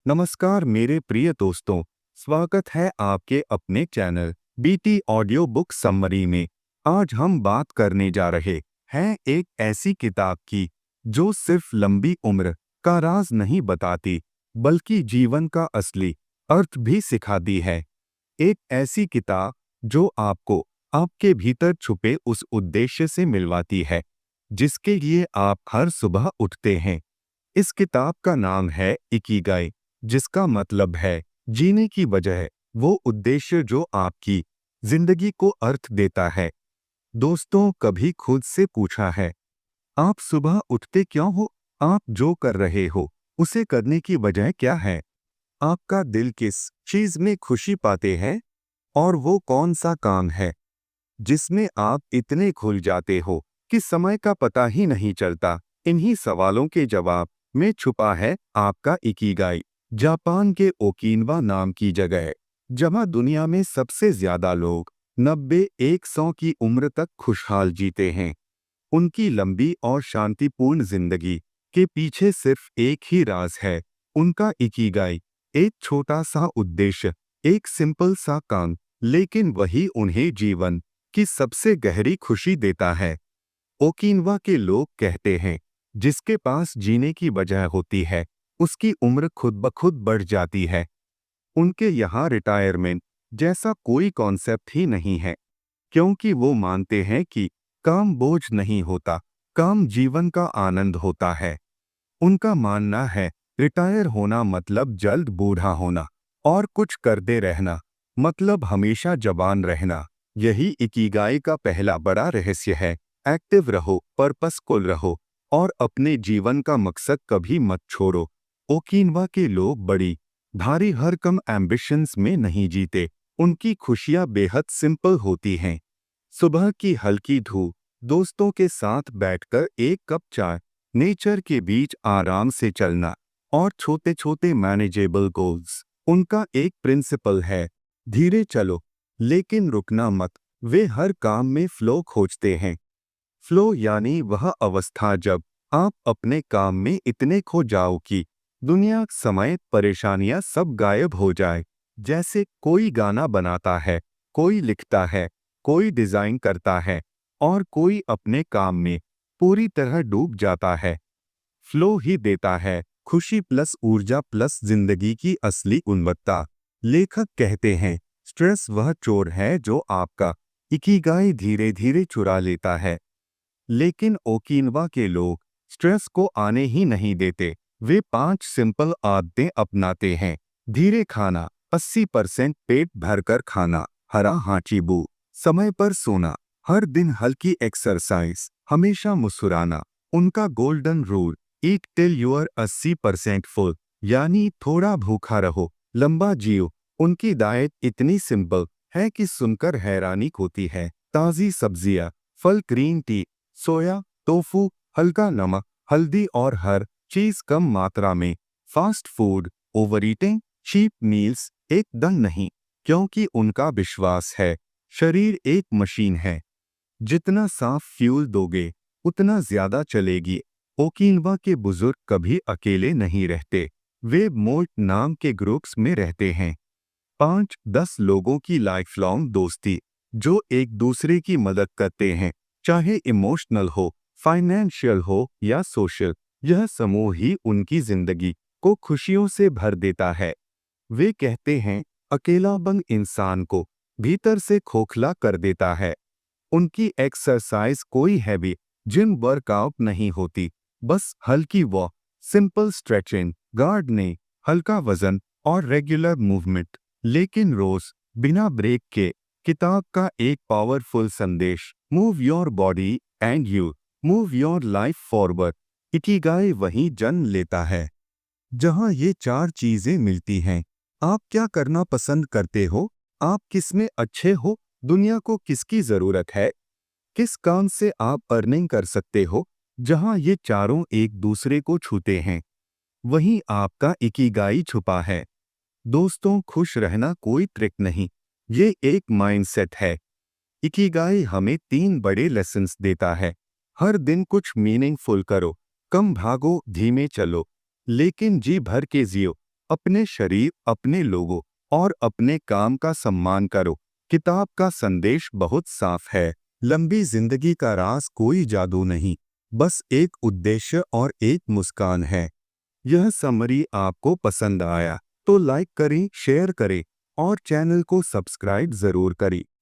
नमस्कार मेरे प्रिय दोस्तों, स्वागत है आपके अपने channel BT audio book summary में। आज हम बात करने जा रहे हैं एक ऐसी किताब की जो सिर्फ लंबी उम्र का राज नहीं बताती, बल्कि जीवन का असली अर्थ भी सिखाती है। एक ऐसी किताब जो आपको आपके भीतर छुपे उस उद्देश्य से मिलवाती है जिसके लिए आप हर सुबह उठते हैं। इस किताब का नाम है इकिगाई, जिसका मतलब है जीने की वजह, वो उद्देश्य जो आपकी जिंदगी को अर्थ देता है। दोस्तों, कभी खुद से पूछा है, आप सुबह उठते क्यों हो? आप जो कर रहे हो उसे करने की वजह क्या है? आपका दिल किस चीज में खुशी पाते हैं? और वो कौन सा काम है जिसमें आप इतने खुल जाते हो कि समय का पता ही नहीं चलता? इन्हीं सवालों के जवाब में छुपा है आपका इकिगाई। जापान के ओकिनावा नाम की जगह, जहां दुनिया में सबसे ज्यादा लोग 90-100 की उम्र तक खुशहाल जीते हैं, उनकी लंबी और शांतिपूर्ण जिंदगी के पीछे सिर्फ एक ही राज है, उनका इकिगाई। एक छोटा सा उद्देश्य, एक सिंपल सा काम, लेकिन वही उन्हें जीवन की सबसे गहरी खुशी देता है। ओकिनावा के लोग कहते हैं, जिसके पास जीने की वजह होती है उसकी उम्र खुद ब खुद बढ़ जाती है। उनके यहाँ रिटायरमेंट जैसा कोई कॉन्सेप्ट ही नहीं है, क्योंकि वो मानते हैं कि काम बोझ नहीं होता, काम जीवन का आनंद होता है। उनका मानना है, रिटायर होना मतलब जल्द बूढ़ा होना, और कुछ करते रहना मतलब हमेशा जवान रहना। यही इकिगाई का पहला बड़ा रहस्य है। एक्टिव रहो, पर्पसफुल रहो, और अपने जीवन का मकसद कभी मत छोड़ो। ओकिनावा के लोग बड़ी भारी हरकम एम्बिशंस में नहीं जीते, उनकी खुशियां बेहद सिंपल होती हैं। सुबह की हल्की धूप, दोस्तों के साथ बैठकर एक कप चाय, नेचर के बीच आराम से चलना, और छोटे छोटे मैनेजेबल गोल्स। उनका एक प्रिंसिपल है, धीरे चलो लेकिन रुकना मत। वे हर काम में फ्लो खोजते हैं। फ्लो यानी वह अवस्था जब आप अपने काम में इतने खो जाओ कि दुनिया, समय, परेशानियां सब गायब हो जाए। जैसे कोई गाना बनाता है, कोई लिखता है, कोई डिजाइन करता है, और कोई अपने काम में पूरी तरह डूब जाता है। फ्लो ही देता है खुशी प्लस ऊर्जा प्लस जिंदगी की असली गुणवत्ता। लेखक कहते हैं, स्ट्रेस वह चोर है जो आपका इकिगाई धीरे धीरे चुरा लेता है। लेकिन ओकिनावा के लोग स्ट्रेस को आने ही नहीं देते। वे 5 सिंपल आदतें अपनाते हैं। धीरे खाना, 80% पेट भरकर खाना, हरा हाचीबू, समय पर सोना, हर दिन हल्की एक्सरसाइज, हमेशा मुस्कुराना। उनका golden rule, eat till you are 80% full, यानी थोड़ा भूखा रहो, लंबा जियो। उनकी डाइट इतनी सिंपल है कि सुनकर हैरानी होती है। ताज़ी सब्जियां, फल, ग्रीन टी, सोया, टोफू, हल्का नमक, हल्दी और हर चीज कम मात्रा में। Fast food, overeating, cheap meals एकदम नहीं, क्योंकि उनका विश्वास है, शरीर एक मशीन है, जितना साफ फ्यूल दोगे उतना ज्यादा चलेगी। ओकिनावा के बुजुर्ग कभी अकेले नहीं रहते, वे मोल्ट नाम के ग्रुप्स में रहते हैं। 5-10 लोगों की लाइफ लॉन्ग दोस्ती, जो एक दूसरे की मदद करते हैं, चाहे इमोशनल हो, फाइनेंशियल हो या सोशल। यह समूह ही उनकी जिंदगी को खुशियों से भर देता है। वे कहते हैं, अकेलापन इंसान को भीतर से खोखला कर देता है। उनकी एक्सरसाइज कोई हैवी जिम वर्कआउट नहीं होती, बस हल्की वॉक, सिंपल स्ट्रेचिंग, गार्डनिंग, हल्का वजन और रेगुलर मूवमेंट। लेकिन रोज बिना ब्रेक के। किताब का एक पावरफुल संदेश, move your body and you move your life forward. Ikigai वहीं जन्म लेता है जहां ये 4 चीजें मिलती हैं। आप क्या करना पसंद करते हो? आप किसमें अच्छे हो? दुनिया को किसकी जरूरत है? किस काम से आप अर्निंग कर सकते हो? जहां ये चारों एक दूसरे को छूते हैं, वहीं आपका इकिगाई छुपा है। दोस्तों, खुश रहना कोई ट्रिक नहीं, ये एक माइंडसेट है। इकिगाई हमें 3 बड़े लेसन्स देता है। हर दिन कुछ मीनिंगफुल करो, कम भागो, धीमे चलो, लेकिन जी भर के जियो। अपने शरीर, अपने लोगों और अपने काम का सम्मान करो। किताब का संदेश बहुत साफ है। लंबी जिंदगी का राज कोई जादू नहीं, बस एक उद्देश्य और एक मुस्कान है। यह समरी आपको पसंद आया तो लाइक करें, शेयर करें और चैनल को सब्सक्राइब जरूर करें।